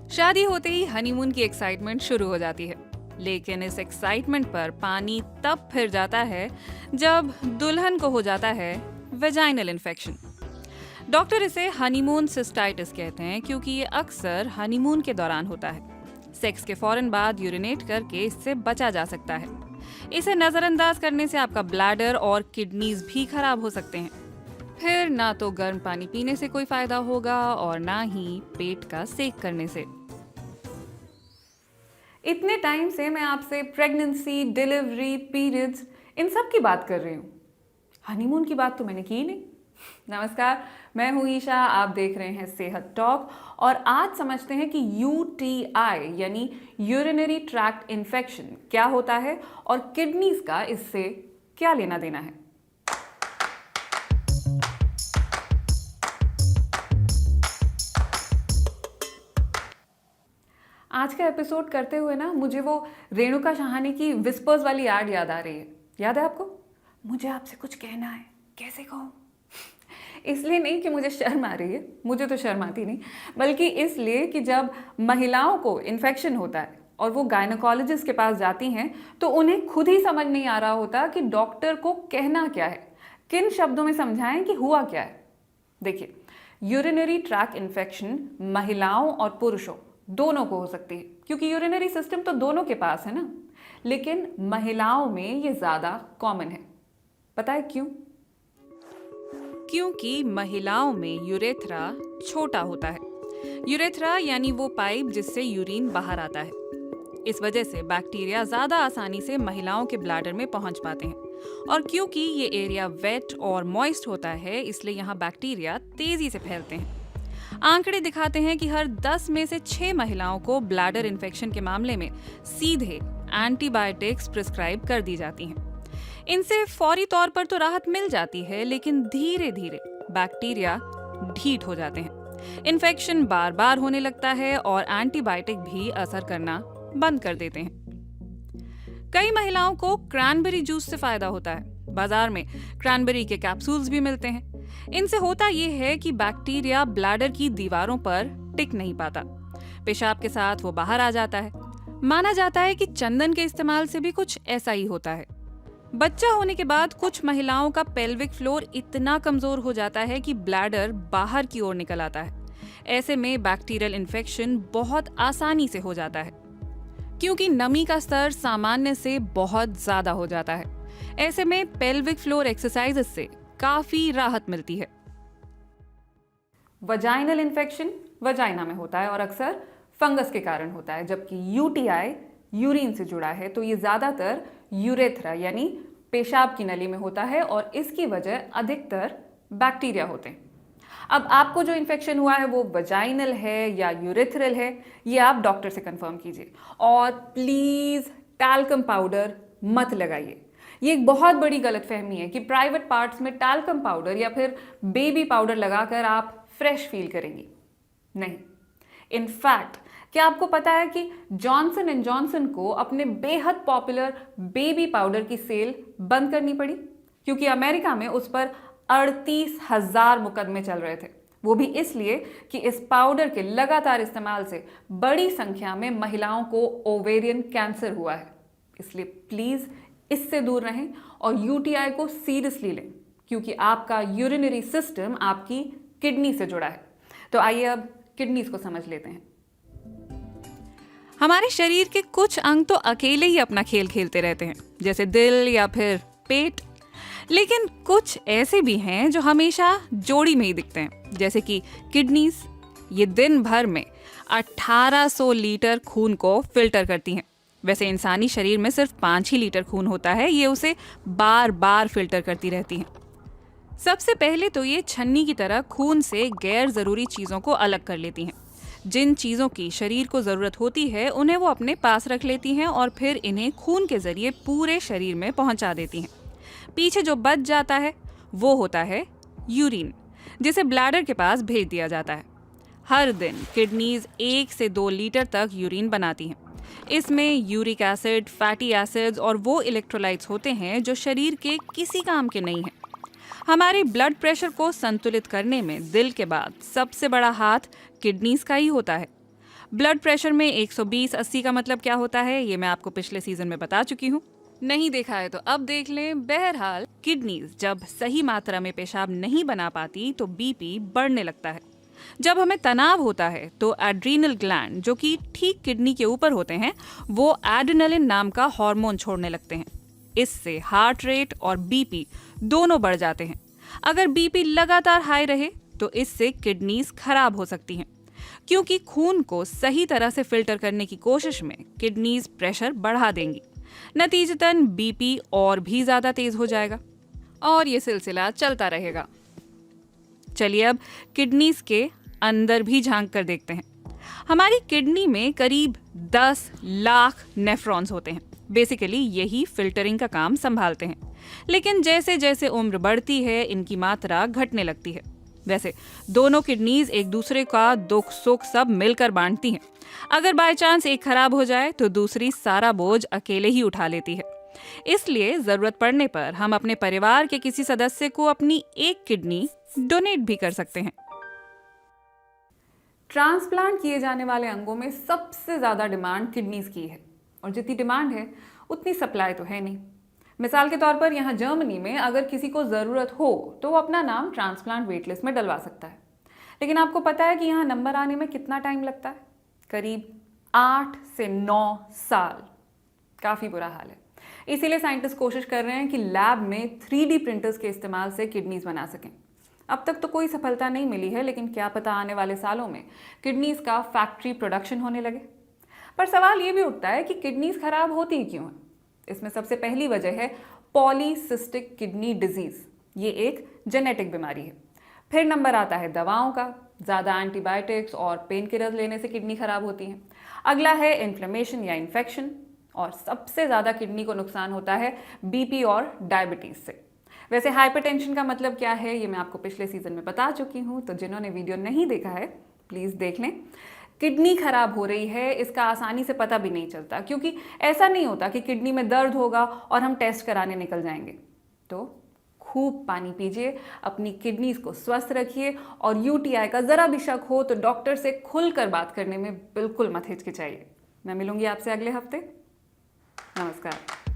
शादी होते ही हनीमून की एक्साइटमेंट शुरू हो जाती है, लेकिन इस एक्साइटमेंट पर पानी तब फिर जाता है जब दुल्हन को हो जाता है वेजाइनल इन्फेक्शन। डॉक्टर इसे हनीमून सिस्टाइटिस कहते हैं क्योंकि ये अक्सर हनीमून के दौरान होता है। सेक्स के फौरन बाद यूरिनेट करके इससे बचा जा सकता है। इसे नजरअंदाज करने से आपका ब्लैडर और किडनीज भी खराब हो सकते हैं। फिर ना तो गर्म पानी पीने से कोई फायदा होगा और ना ही पेट का सेक करने से। इतने टाइम से मैं आपसे प्रेगनेंसी, डिलीवरी, पीरियड्स इन सब की बात कर रही हूँ। हनीमून की बात तो मैंने की ही नहीं। नमस्कार, मैं हूँ ईशा, आप देख रहे हैं सेहत टॉक। और आज समझते हैं कि यूटीआई यानी यूरिनरी ट्रैक्ट इन्फेक्शन क्या होता है और किडनीज का इससे क्या लेना देना है। आज का एपिसोड करते हुए ना मुझे वो रेणुका शाहानी की विस्पर्स वाली एड याद आ रही है। याद है आपको? मुझे आपसे कुछ कहना है, कैसे कहूँ? इसलिए नहीं कि मुझे शर्म आ रही है, मुझे तो शर्म आती नहीं, बल्कि इसलिए कि जब महिलाओं को इन्फेक्शन होता है और वो गायनोकोलॉजिस्ट के पास जाती हैं तो उन्हें खुद ही समझ नहीं आ रहा होता कि डॉक्टर को कहना क्या है, किन शब्दों में समझाएं कि हुआ क्या है। देखिए, यूरिनरी ट्रैक्ट इन्फेक्शन महिलाओं और पुरुषों दोनों को हो सकती है, क्योंकि यूरिनरी सिस्टम तो दोनों के पास है ना। लेकिन महिलाओं में ये ज्यादा कॉमन है। पता है क्यों? क्योंकि महिलाओं में यूरेथ्रा छोटा होता है। यूरेथ्रा यानी वो पाइप जिससे यूरिन बाहर आता है। इस वजह से बैक्टीरिया ज्यादा आसानी से महिलाओं के ब्लैडर में पहुंच पाते हैं। और क्योंकि ये एरिया वेट और मॉइस्ट होता है, इसलिए यहाँ बैक्टीरिया तेजी से फैलते हैं। आंकड़े दिखाते हैं कि हर 10 में से 6 महिलाओं को ब्लैडर इन्फेक्शन के मामले में सीधे एंटीबायोटिक्स प्रिस्क्राइब कर दी जाती हैं। इनसे फौरी तौर पर तो राहत मिल जाती है, लेकिन धीरे धीरे बैक्टीरिया ढीठ हो जाते हैं, इन्फेक्शन बार बार होने लगता है और एंटीबायोटिक भी असर करना बंद कर देते हैं। कई महिलाओं को क्रैनबेरी जूस से फायदा होता है। बाजार में क्रैनबेरी के कैप्सूल्स भी मिलते हैं। इनसे होता यह है कि बैक्टीरिया ब्लैडर की दीवारों पर टिक नहीं पाता, पेशाब के साथ वो बाहर आ जाता है। माना जाता है कि चंदन के इस्तेमाल से भी कुछ ऐसा ही होता है। बच्चा होने के बाद कुछ महिलाओं का पेल्विक फ्लोर इतना कमजोर हो जाता है कि ब्लैडर बाहर की ओर निकल आता है। ऐसे में बैक्टीरियल इन्फेक्शन बहुत आसानी से हो जाता है, क्योंकि नमी का स्तर सामान्य से बहुत ज्यादा हो जाता है। ऐसे में पेल्विक फ्लोर एक्सरसाइजेस से काफी राहत मिलती है। वजाइनल इन्फेक्शन वजाइना में होता है और अक्सर फंगस के कारण होता है, जबकि यूटीआई यूरिन से जुड़ा है तो ये ज्यादातर यूरेथ्रा यानी पेशाब की नली में होता है और इसकी वजह अधिकतर बैक्टीरिया होते हैं। अब आपको जो इन्फेक्शन हुआ है वो वजाइनल है या यूरेथ्रल है, ये आप डॉक्टर से कंफर्म कीजिए। और प्लीज टैल्कम पाउडर मत लगाइए। ये एक बहुत बड़ी गलतफहमी है कि प्राइवेट पार्ट्स में टैल्कम पाउडर या फिर बेबी पाउडर लगाकर आप फ्रेश फील करेंगी। नहीं, इनफैक्ट क्या आपको पता है कि जॉनसन एंड जॉनसन को अपने बेहद पॉपुलर बेबी पाउडर की सेल बंद करनी पड़ी, क्योंकि अमेरिका में उस पर 38,000 मुकदमे चल रहे थे। वो भी इसलिए कि इस पाउडर के लगातार इस्तेमाल से बड़ी संख्या में महिलाओं को ओवेरियन कैंसर हुआ है। इसलिए प्लीज इससे दूर रहें और यूटीआई को सीरियसली लें, क्योंकि आपका यूरिनरी सिस्टम आपकी किडनी से जुड़ा है। तो आइए अब किडनीज को समझ लेते हैं। हमारे शरीर के कुछ अंग तो अकेले ही अपना खेल खेलते रहते हैं, जैसे दिल या फिर पेट। लेकिन कुछ ऐसे भी हैं जो हमेशा जोड़ी में ही दिखते हैं, जैसे कि किडनीज। ये दिन भर में 1800 लीटर खून को फिल्टर करती हैं। वैसे इंसानी शरीर में सिर्फ 5 ही लीटर खून होता है, ये उसे बार बार फिल्टर करती रहती हैं। सबसे पहले तो ये छन्नी की तरह खून से गैर जरूरी चीजों को अलग कर लेती हैं। जिन चीजों की शरीर को जरूरत होती है उन्हें वो अपने पास रख लेती हैं और फिर इन्हें खून के जरिए पूरे शरीर में पहुंचा देती हैं। पीछे जो बच जाता है वो होता है यूरिन, जिसे ब्लैडर के पास भेज दिया जाता है। हर दिन किडनीज 1 से 2 लीटर तक यूरिन बनाती हैं। इसमें यूरिक एसिड, फैटी एसिड्स और वो इलेक्ट्रोलाइट्स होते हैं जो शरीर के किसी काम के नहीं हैं। हमारे ब्लड प्रेशर को संतुलित करने में दिल के बाद सबसे बड़ा हाथ किडनीज का ही होता है। ब्लड प्रेशर में 120/80 का मतलब क्या होता है ये मैं आपको पिछले सीजन में बता चुकी हूँ। नहीं देखा है तो अब देख लें। बहरहाल किडनीज जब सही मात्रा में पेशाब नहीं बना पाती तो बीपी बढ़ने लगता है। जब हमें तनाव होता है तो एड्रीनल ग्लैंड, जो कि ठीक किडनी के ऊपर होते हैं, वो एड्रेनालिन नाम का हार्मोन छोड़ने लगते हैं। इससे हार्ट रेट और बीपी दोनों बढ़ जाते हैं। अगर बीपी लगातार हाई रहे तो इससे किडनीज खराब हो सकती हैं, क्योंकि खून को सही तरह से फिल्टर करने की कोशिश में किडनीज प्रेशर बढ़ा देंगी। नतीजतन बीपी और भी ज्यादा तेज हो जाएगा और ये सिलसिला चलता रहेगा। चलिए अब किडनीज के अंदर भी झांक कर देखते हैं। हमारी किडनी में करीब 10 लाख नेफ्रॉन्स होते हैं। बेसिकली यही फिल्टरिंग का काम संभालते हैं। लेकिन जैसे जैसे उम्र बढ़ती है इनकी मात्रा घटने लगती है। वैसे दोनों किडनीज एक दूसरे का दुख सुख सब मिलकर बांटती हैं। अगर बाय चांस एक खराब हो जाए तो दूसरी सारा बोझ अकेले ही उठा लेती है। इसलिए जरूरत पड़ने पर हम अपने परिवार के किसी सदस्य को अपनी एक किडनी डोनेट भी कर सकते हैं। ट्रांसप्लांट किए जाने वाले अंगों में सबसे ज़्यादा डिमांड किडनीज की है, और जितनी डिमांड है उतनी सप्लाई तो है नहीं। मिसाल के तौर पर यहाँ जर्मनी में अगर किसी को ज़रूरत हो तो वो अपना नाम ट्रांसप्लांट वेटलिस्ट में डलवा सकता है। लेकिन आपको पता है कि यहाँ नंबर आने में कितना टाइम लगता है? करीब 8 से 9 साल। काफ़ी बुरा हाल है। इसीलिए साइंटिस्ट कोशिश कर रहे हैं कि लैब में 3D प्रिंटर्स के इस्तेमाल से किडनीज बना सकें। अब तक तो कोई सफलता नहीं मिली है, लेकिन क्या पता आने वाले सालों में किडनीज का फैक्ट्री प्रोडक्शन होने लगे। पर सवाल ये भी उठता है कि किडनीज खराब होती क्यों है? इसमें सबसे पहली वजह है पॉलीसिस्टिक किडनी डिजीज। ये एक जेनेटिक बीमारी है। फिर नंबर आता है दवाओं का। ज़्यादा एंटीबायोटिक्स और पेन किलर्स लेने से किडनी खराब होती है। अगला है इन्फ्लेमेशन या इन्फेक्शन, और सबसे ज़्यादा किडनी को नुकसान होता है बीपी और डायबिटीज़ से। वैसे हाइपरटेंशन का मतलब क्या है ये मैं आपको पिछले सीजन में बता चुकी हूँ, तो जिन्होंने वीडियो नहीं देखा है प्लीज़ देख लें। किडनी खराब हो रही है इसका आसानी से पता भी नहीं चलता, क्योंकि ऐसा नहीं होता कि किडनी में दर्द होगा और हम टेस्ट कराने निकल जाएंगे। तो खूब पानी पीजिए, अपनी किडनीज को स्वस्थ रखिए, और यूटीआई का ज़रा भी शक हो तो डॉक्टर से खुलकर बात करने में बिल्कुल मत हिचकिचाइए। मैं मिलूंगी आपसे अगले हफ्ते। नमस्कार।